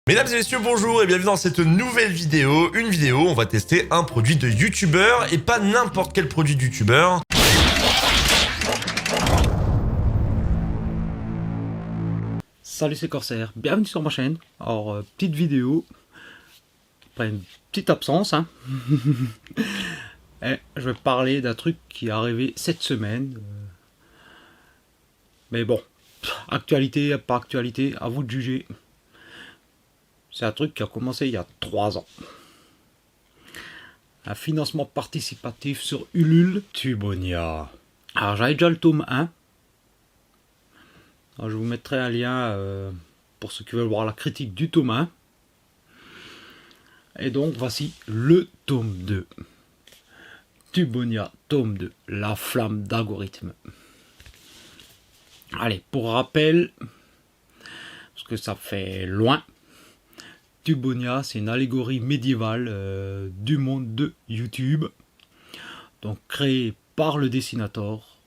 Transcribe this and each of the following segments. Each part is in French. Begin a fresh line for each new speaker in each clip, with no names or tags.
Mesdames et messieurs, bonjour et bienvenue dans cette nouvelle vidéo. Une vidéo, on va tester un produit de youtubeur et pas n'importe quel produit de youtubeur.
Salut, c'est Corsair, bienvenue sur ma chaîne. Alors, petite vidéo, après une petite absence, hein. Et je vais parler d'un truc qui est arrivé cette semaine. Mais bon, actualité, pas actualité, à vous de juger. C'est un truc qui a commencé il y a 3 ans. Un financement participatif sur Ulule Tubonia. Alors, j'avais déjà le tome 1. Alors, je vous mettrai un lien pour ceux qui veulent voir la critique du tome 1. Et donc, voici le tome 2. Tubonia, tome 2. La flamme d'algorithme. Allez, pour rappel, parce que ça fait loin, Tubonia, c'est une allégorie médiévale du monde de YouTube. Donc, créé par le dessinateur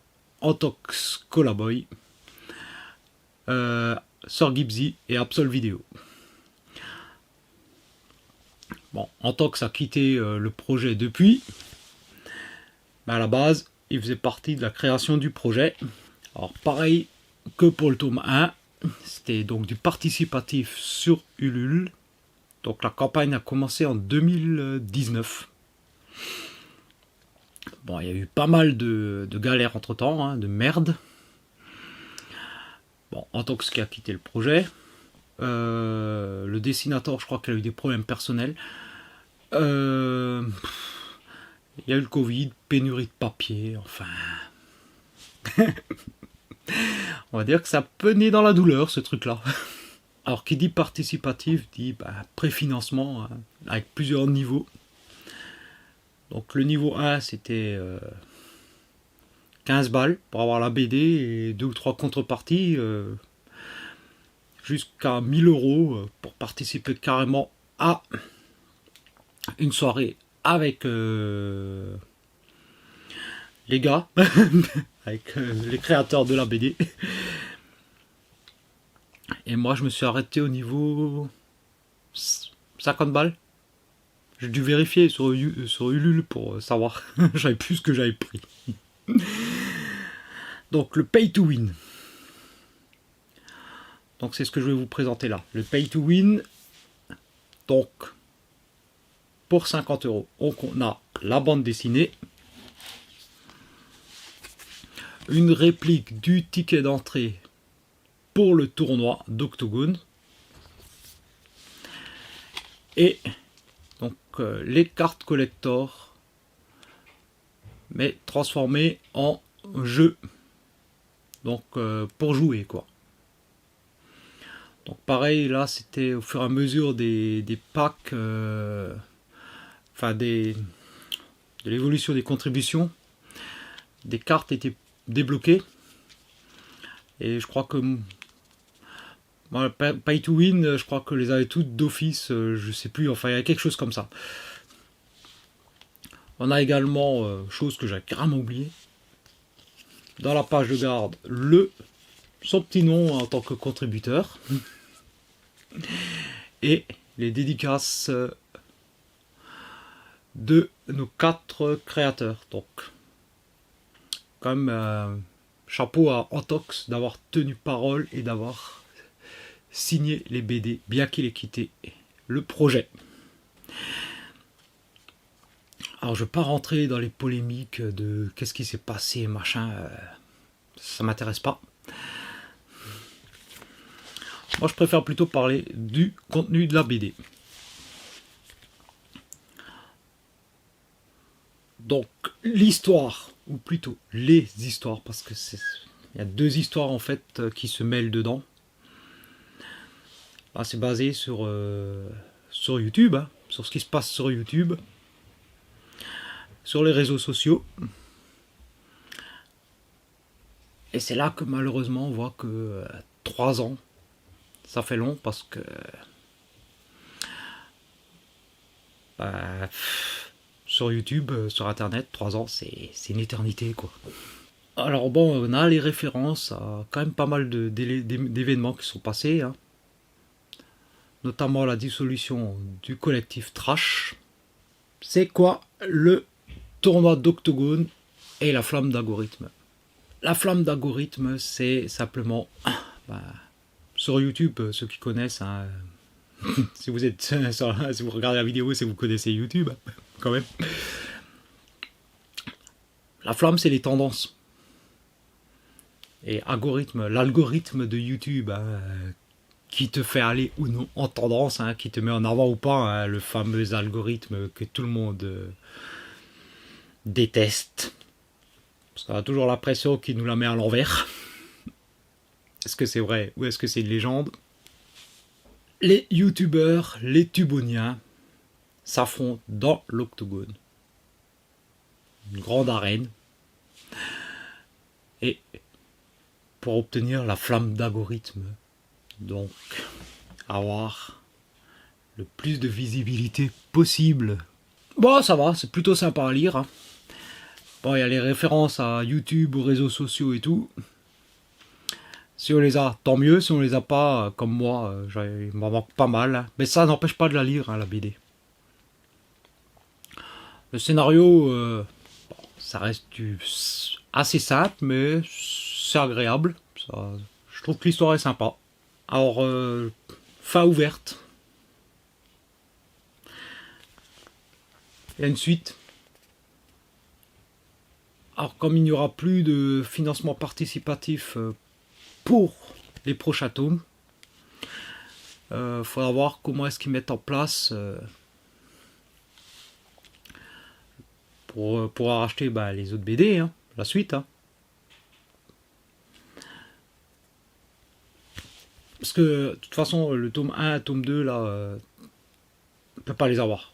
Antox Colaboy, Sir Gibbsy et Absol Video. Bon, Antox a quitté le projet depuis, mais à la base, il faisait partie de la création du projet. Alors, pareil que pour le tome 1, c'était donc du participatif sur Ulule. Donc, la campagne a commencé en 2019. Bon, il y a eu pas mal de galères entre temps, hein, de merde. Bon, Antox qui a quitté le projet. Le dessinateur, je crois qu'il a eu des problèmes personnels. Il y a eu le Covid, pénurie de papier, enfin. On va dire que ça peut naître dans la douleur, ce truc-là. Alors, qui dit participatif, dit préfinancement, hein, avec plusieurs niveaux. Donc, le niveau 1, c'était 15 balles pour avoir la BD et 2 ou 3 contreparties. Jusqu'à 1000 € pour participer carrément à une soirée avec les gars, avec les créateurs de la BD. Et moi, je me suis arrêté au niveau 50 balles. J'ai dû vérifier sur Ulule pour savoir. J'avais plus ce que j'avais pris. Donc, le pay to win. Donc, c'est ce que je vais vous présenter là. Le pay to win. Donc, pour 50 €, on a la bande dessinée, une réplique du ticket d'entrée pour le tournoi d'Octogone, et donc les cartes collector, mais transformées en jeu, donc pour jouer quoi. Donc pareil, là c'était au fur et à mesure des packs, enfin de l'évolution des contributions, des cartes étaient débloquées. Et je crois que Pay to Win, je crois que les avait toutes d'office, je sais plus, enfin il y a quelque chose comme ça. On a également, chose que j'ai carrément oublié, dans la page de garde, son petit nom en tant que contributeur. Et les dédicaces de nos 4 créateurs. Donc, quand même, chapeau à Antox d'avoir tenu parole et d'avoir signé les BD, bien qu'il ait quitté le projet. Alors, je ne vais pas rentrer dans les polémiques de qu'est-ce qui s'est passé, machin, ça m'intéresse pas. Moi, je préfère plutôt parler du contenu de la BD. Donc, l'histoire, ou plutôt les histoires, parce que il y a 2 histoires en fait qui se mêlent dedans. Là, c'est basé sur YouTube, hein, sur ce qui se passe sur YouTube, sur les réseaux sociaux. Et c'est là que malheureusement on voit que 3 ans, ça fait long parce que sur YouTube, sur internet, 3 ans c'est une éternité quoi. Alors bon, on a les références à quand même pas mal d'événements qui sont passés, hein. notamment la dissolution du collectif Trash. C'est quoi le tournoi d'Octogone et la flamme d'algorithme? La flamme d'algorithme, c'est simplement... sur YouTube, ceux qui connaissent, hein, si vous êtes si vous regardez la vidéo, c'est que vous connaissez YouTube, quand même. La flamme, c'est les tendances. Et l'algorithme de YouTube, hein, qui te fait aller ou non en tendance, hein, qui te met en avant ou pas, hein, le fameux algorithme que tout le monde déteste. Parce qu'on a toujours l'impression qu'il nous la met à l'envers. Est-ce que c'est vrai ou est-ce que c'est une légende? Les youtubeurs, les tuboniens s'affrontent dans l'octogone. Une grande arène. Et pour obtenir la flamme d'algorithme, donc avoir le plus de visibilité possible. Bon, ça va, c'est plutôt sympa à lire, hein. Bon, il y a les références à YouTube, aux réseaux sociaux et tout. Si on les a, tant mieux. Si on les a pas, comme moi, il m'en manque pas mal, hein. Mais ça n'empêche pas de la lire, hein, la BD. Le scénario, ça reste assez simple, mais c'est agréable. Ça, je trouve que l'histoire est sympa. Alors, fin ouverte. Il y a une suite. Alors, comme il n'y aura plus de financement participatif pour les prochains tomes, il faudra voir comment est-ce qu'ils mettent en place pour pouvoir acheter les autres BD, hein, la suite. Hein. Parce que, de toute façon, le tome 1, le tome 2, là, on ne peut pas les avoir.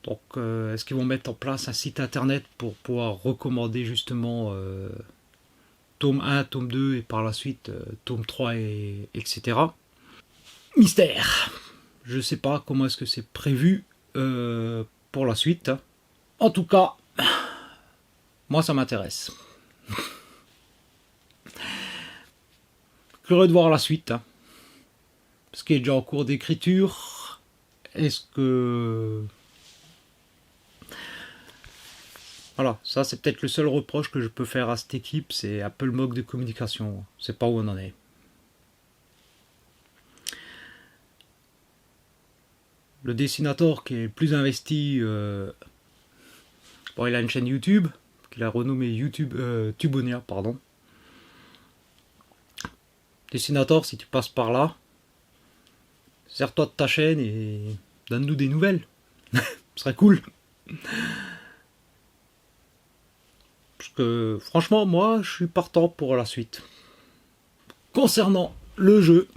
Donc, est-ce qu'ils vont mettre en place un site internet pour pouvoir recommander justement tome 1, tome 2 et par la suite tome 3, etc. Mystère. Je ne sais pas comment est-ce que c'est prévu pour la suite. En tout cas, moi ça m'intéresse. Curieux de voir la suite. Hein. Parce qu'il est déjà en cours d'écriture. Est-ce que... Voilà, ça c'est peut-être le seul reproche que je peux faire à cette équipe, c'est un peu le manque de communication. Je sais pas où on en est. Le dessinateur qui est le plus investi, bon, il a une chaîne YouTube, qu'il a renommée YouTube Tubonia, pardon. Dessinateur, si tu passes par là, sers-toi de ta chaîne et donne-nous des nouvelles. Ce serait cool. Parce que franchement, moi, je suis partant pour la suite. Concernant le jeu,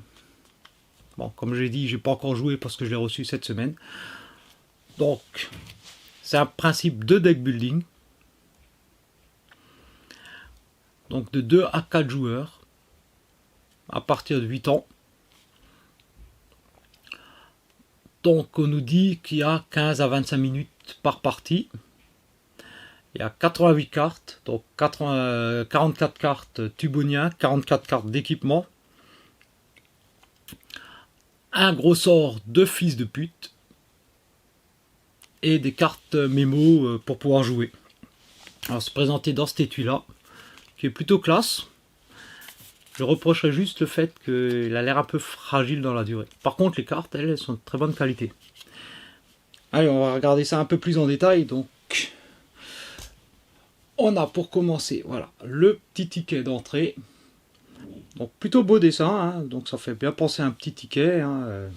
bon, comme j'ai dit, j'ai pas encore joué parce que je l'ai reçu cette semaine. Donc, c'est un principe de deck building. Donc, de 2 à 4 joueurs, à partir de 8 ans. Donc, on nous dit qu'il y a 15 à 25 minutes par partie. Il y a 88 cartes, donc 44 cartes Tubonia, 44 cartes d'équipement. Un gros sort de fils de pute. Et des cartes mémo pour pouvoir jouer. Alors, c'est présenté dans cet étui-là, qui est plutôt classe. Je reprocherais juste le fait qu'il a l'air un peu fragile dans la durée. Par contre, les cartes, elles sont de très bonne qualité. Allez, on va regarder ça un peu plus en détail. Donc, on a pour commencer, voilà, le petit ticket d'entrée. Donc, plutôt beau dessin, hein, donc ça fait bien penser à un petit ticket. Hein,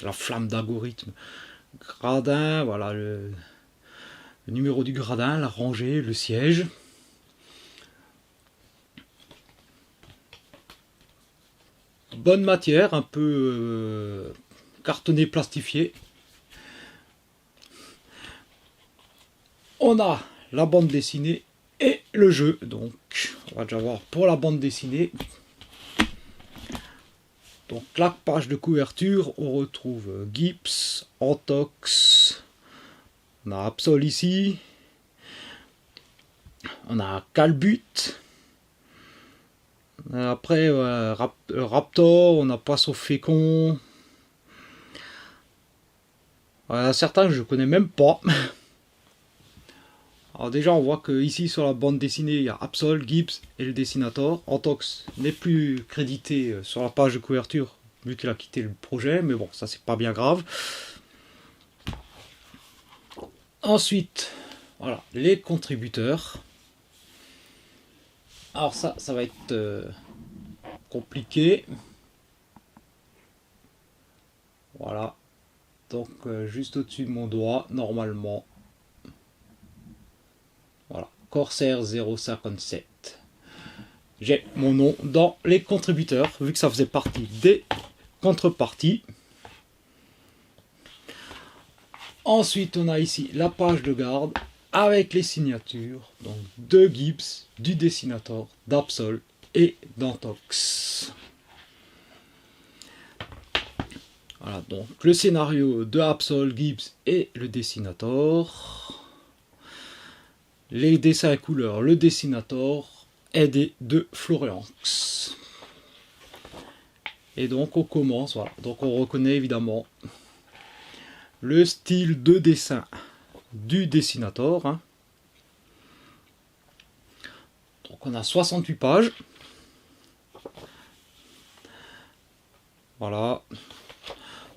la flamme d'algorithme. Gradin, voilà, le numéro du gradin, la rangée, le siège. Bonne matière, un peu cartonné, plastifié. On a la bande dessinée et le jeu. Donc, on va déjà voir pour la bande dessinée. Donc, la page de couverture, on retrouve Gibbs, Antox, on a Absol ici, on a Calbut. Après, Raptor, on a Poisson Fécond, Il y en a certains que je connais même pas. Alors déjà, on voit que ici sur la bande dessinée, il y a Absol, Gibbs et le dessinateur. Antox n'est plus crédité sur la page de couverture vu qu'il a quitté le projet, mais bon, ça c'est pas bien grave. Ensuite, voilà, les contributeurs. Alors ça va être compliqué. Voilà. Donc juste au-dessus de mon doigt, normalement. Voilà, Corsair 057. J'ai mon nom dans les contributeurs, vu que ça faisait partie des contreparties. Ensuite, on a ici la page de garde avec les signatures donc de Gibbs, du dessinateur, d'Absol et d'Antox. Voilà, donc le scénario de Absol, Gibbs et le dessinateur. Les dessins et couleurs, le dessinateur aidé de Florianx. Et donc on commence, voilà. Donc on reconnaît évidemment le style de dessin du dessinateur. Hein. Donc on a 68 pages. Voilà.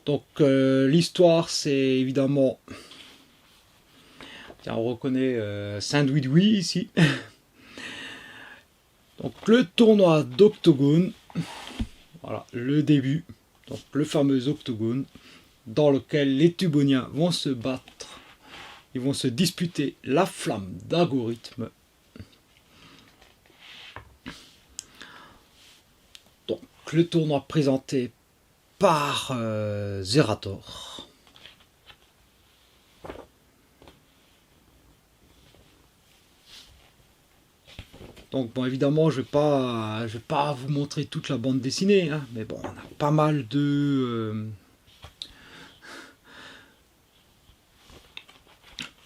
Donc l'histoire c'est évidemment... Tiens, on reconnaît Saint-Douidoui ici. Donc le tournoi d'Octogone. Voilà, le début. Donc le fameux Octogone dans lequel les Tuboniens vont se battre. Ils vont se disputer la flamme d'Algorithme. Donc le tournoi présenté par Zerator. Donc bon, évidemment, je vais pas vous montrer toute la bande dessinée, hein, mais bon, on a pas mal de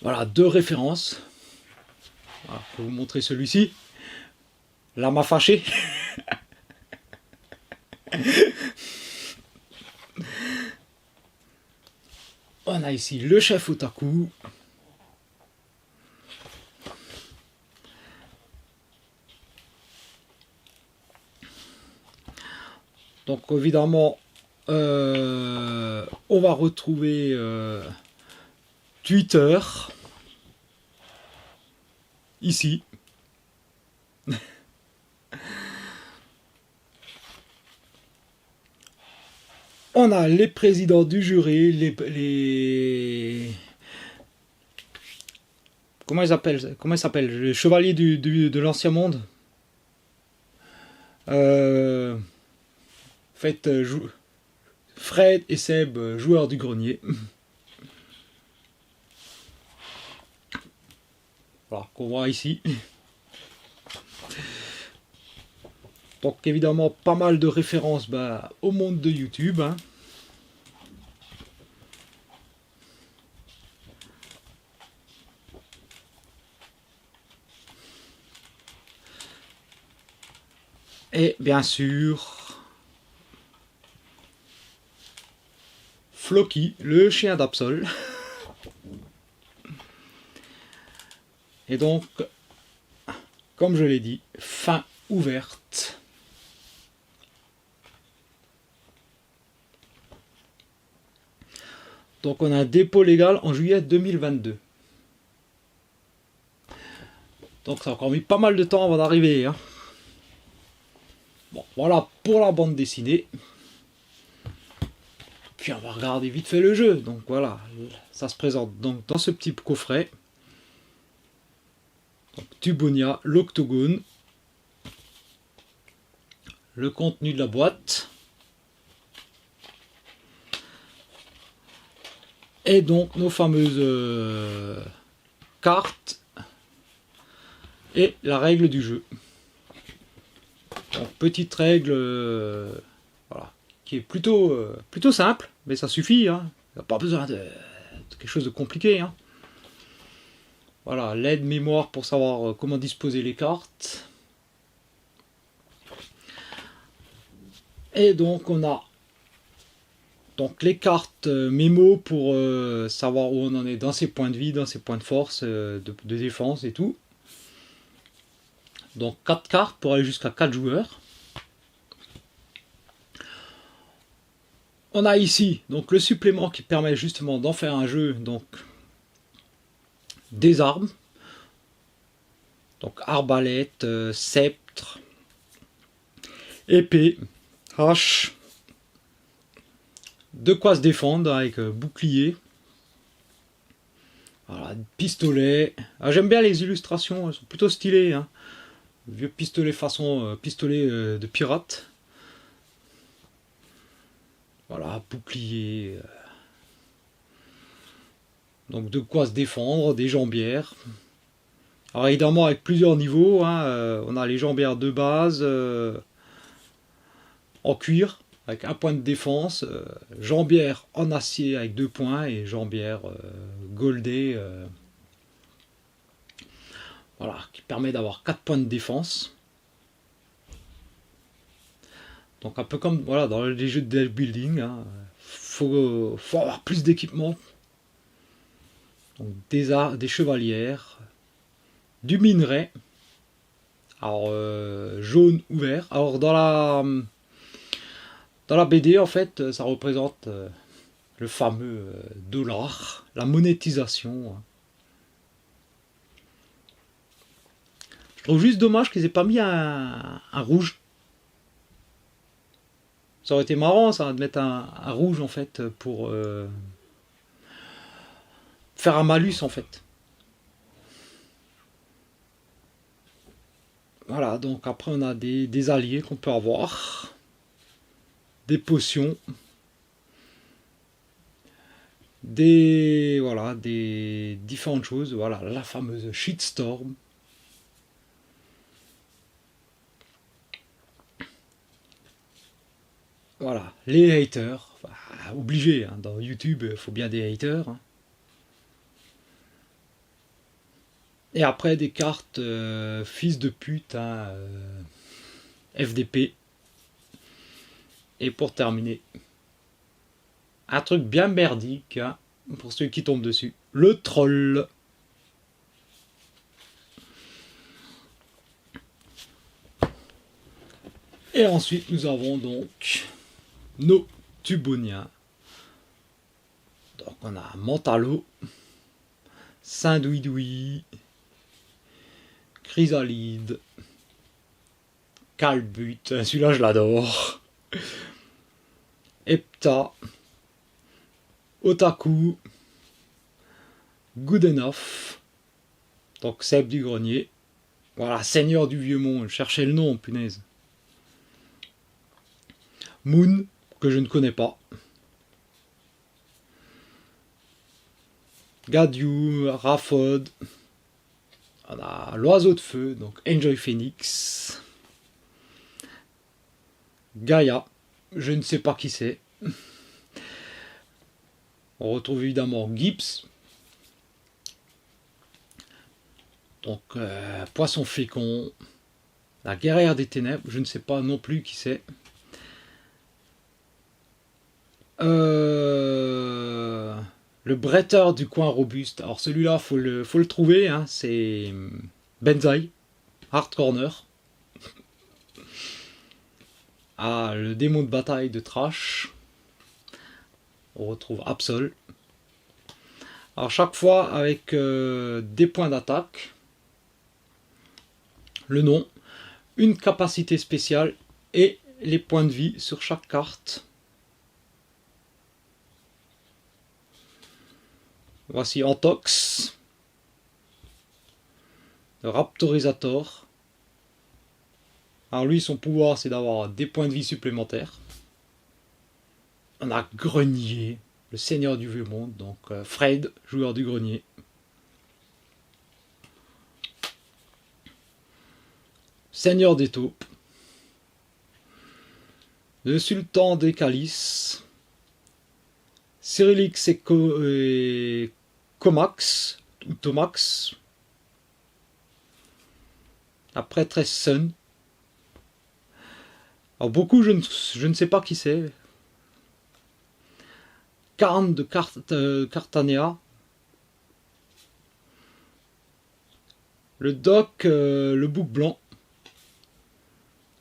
voilà, deux références. Voilà, je vais vous montrer celui-ci. Là m'a fâché. On a ici le chef otaku. Donc évidemment, on va retrouver Twitter ici. On a les présidents du jury, les... Comment ils s'appellent les chevaliers de l'ancien monde. Fred et Seb, joueurs du grenier. Voilà, qu'on voit ici. Donc évidemment pas mal de références au monde de YouTube. Hein. Et bien sûr, Floki, le chien d'Absol. Et donc, comme je l'ai dit, fin ouverte. Donc on a un dépôt légal en juillet 2022. Donc ça a encore mis pas mal de temps avant d'arriver. Hein. Bon, voilà pour la bande dessinée. Puis on va regarder vite fait le jeu. Donc voilà, ça se présente donc dans ce petit coffret. Donc, Tubonia, l'octogone, le contenu de la boîte. Et donc nos fameuses cartes et la règle du jeu. Donc, petite règle voilà, qui est plutôt simple, mais ça suffit. Hein. Il n'y a pas besoin de quelque chose de compliqué. Hein. Voilà, l'aide mémoire pour savoir comment disposer les cartes. Et donc on a Donc les cartes mémo pour savoir où on en est dans ses points de vie, dans ses points de force, de défense et tout. Donc 4 cartes pour aller jusqu'à 4 joueurs. On a ici donc le supplément qui permet justement d'en faire un jeu, donc des armes. Donc arbalète, sceptre, épée, hache. De quoi se défendre avec bouclier. Voilà, pistolet. Ah, j'aime bien les illustrations, elles sont plutôt stylées. Hein. Vieux pistolet façon pistolet de pirate. Voilà, bouclier. Donc de quoi se défendre, des jambières. Alors évidemment avec plusieurs niveaux. Hein, on a les jambières de base en cuir, avec un point de défense, jambière en acier avec 2 points et jambière goldée, voilà, qui permet d'avoir 4 points de défense. Donc un peu comme voilà, dans les jeux de deck building, hein, faut avoir plus d'équipement. Donc des chevalières, du minerai, alors jaune ou vert. Alors dans la BD, en fait, ça représente le fameux dollar, la monétisation. Je trouve juste dommage qu'ils aient pas mis un rouge. Ça aurait été marrant, ça, de mettre un rouge, en fait, pour faire un malus, en fait. Voilà, donc après, on a des alliés qu'on peut avoir. Des potions, des différentes choses. Voilà, la fameuse shitstorm. Voilà, les haters. Enfin, obligé, hein, dans YouTube, il faut bien des haters. Hein. Et après, des cartes fils de pute, hein, FDP. Et pour terminer, un truc bien merdique, hein, pour ceux qui tombent dessus, le troll. Et ensuite, nous avons donc nos Tuboniens. Donc on a Mentalo, Saint-Douidoui, Chrysalide, Calbut, celui-là je l'adore, Hepta, Otaku, Good Enough, donc Seb du Grenier, voilà, Seigneur du Vieux Monde, cherchez le nom, punaise. Moon, que je ne connais pas. Gadiou, Raphod, on a l'oiseau de feu, donc Enjoy Phoenix, Gaïa, je ne sais pas qui c'est. On retrouve évidemment Gibbs, donc Poisson fécond, la guerrière des ténèbres, je ne sais pas non plus qui c'est. Le bretteur du coin robuste. Alors celui-là, faut le trouver. Hein, c'est Benzaï, Hard Corner. Ah, le démon de bataille de Trash. On retrouve Absol. Alors chaque fois avec des points d'attaque, le nom, une capacité spéciale et les points de vie sur chaque carte. Voici Antox, le Raptorisator. Alors lui, son pouvoir, c'est d'avoir des points de vie supplémentaires. On a Grenier, le Seigneur du Vieux Monde, donc Fred, joueur du Grenier. Seigneur des taupes. Le Sultan des Calices. Cyrillix et Comax, ou Tomax. La prêtresse Sun. Alors beaucoup, je ne sais pas qui c'est. Carn de Cartania. Le Doc, le bouc blanc.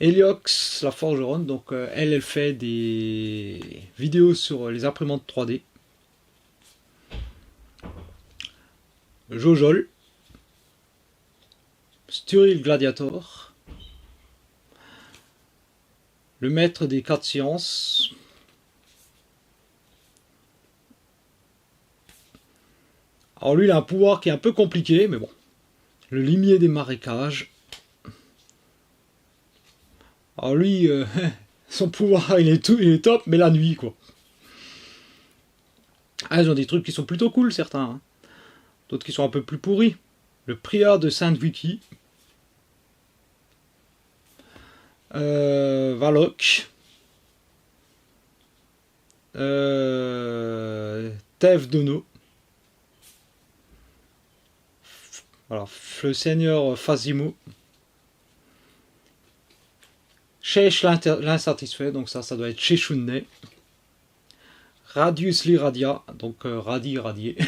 Heliox, la forgeronne, donc elle fait des vidéos sur les imprimantes 3D. Jojol. Sturil Gladiator. Le maître des 4 sciences. Alors lui, il a un pouvoir qui est un peu compliqué, mais bon. Le limier des marécages. Alors lui, son pouvoir, il est top, mais la nuit, quoi. Ah, ils ont des trucs qui sont plutôt cool, certains. Hein. D'autres qui sont un peu plus pourris. Le prieur de Sainte-Wiki. Valok. Tev Dono. Voilà, le seigneur Fazimo. Shesh l'insatisfait, donc ça doit être Sheshunne. Radius Liradia, donc radis radié.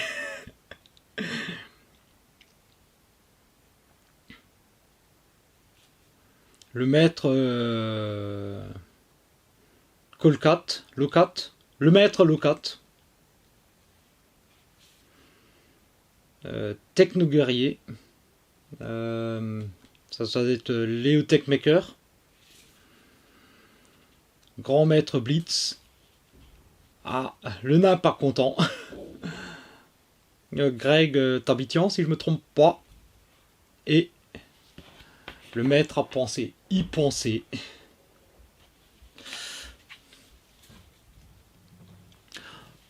Le maître Locat, le maître Locat. Techno-guerrier. Ça doit être Léo Techmaker. Grand maître Blitz. Ah, le nain pas content. Greg Tabitian, si je me trompe pas. Et le maître à penser, y penser.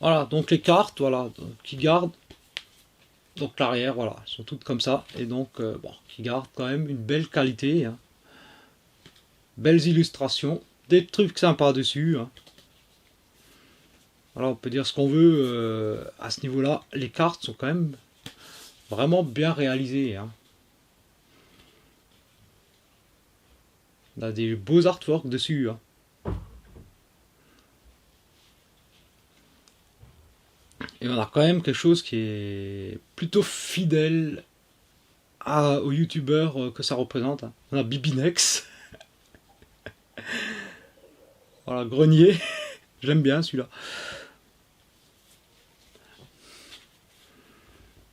Voilà, donc les cartes, voilà, qui gardent. Donc l'arrière, voilà, elles sont toutes comme ça. Et donc, bon, qui gardent quand même une belle qualité. Hein. Belles illustrations. Des trucs sympas dessus. Hein. Voilà, on peut dire ce qu'on veut à ce niveau-là. Les cartes sont quand même vraiment bien réalisées. Hein. On a des beaux artworks dessus. Hein. Et on a quand même quelque chose qui est plutôt fidèle aux youtubeurs que ça représente. Hein. On a Bibinex. Voilà, Grenier. J'aime bien celui-là.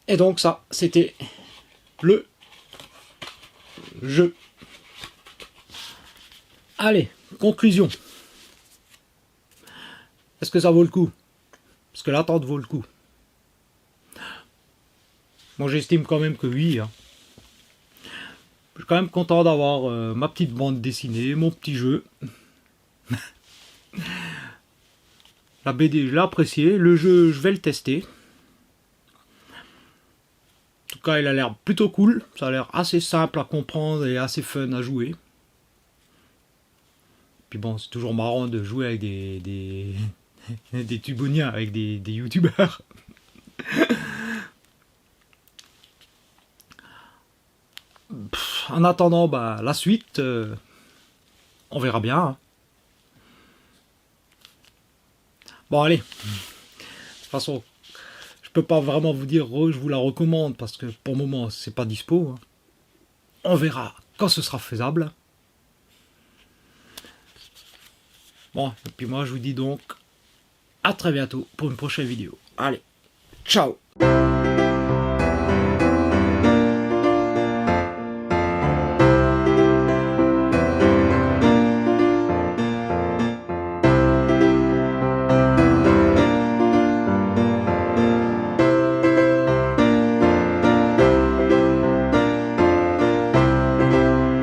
Et donc ça, c'était le jeu. Allez, conclusion. Est-ce que ça vaut le coup? Parce que l'attente vaut le coup. Moi j'estime quand même que oui. Hein. Je suis quand même content d'avoir ma petite bande dessinée, mon petit jeu. La BD, je l'ai apprécié. Le jeu, je vais le tester. En tout cas, il a l'air plutôt cool. Ça a l'air assez simple à comprendre et assez fun à jouer. Puis bon, c'est toujours marrant de jouer avec des tuboniens, avec des youtubeurs. En attendant, bah, la suite, on verra bien. Hein. Bon, allez. De toute façon, je peux pas vraiment vous dire je vous la recommande parce que pour le moment, c'est pas dispo. Hein. On verra quand ce sera faisable. Bon, et puis moi, je vous dis donc à très bientôt pour une prochaine vidéo. Allez, ciao!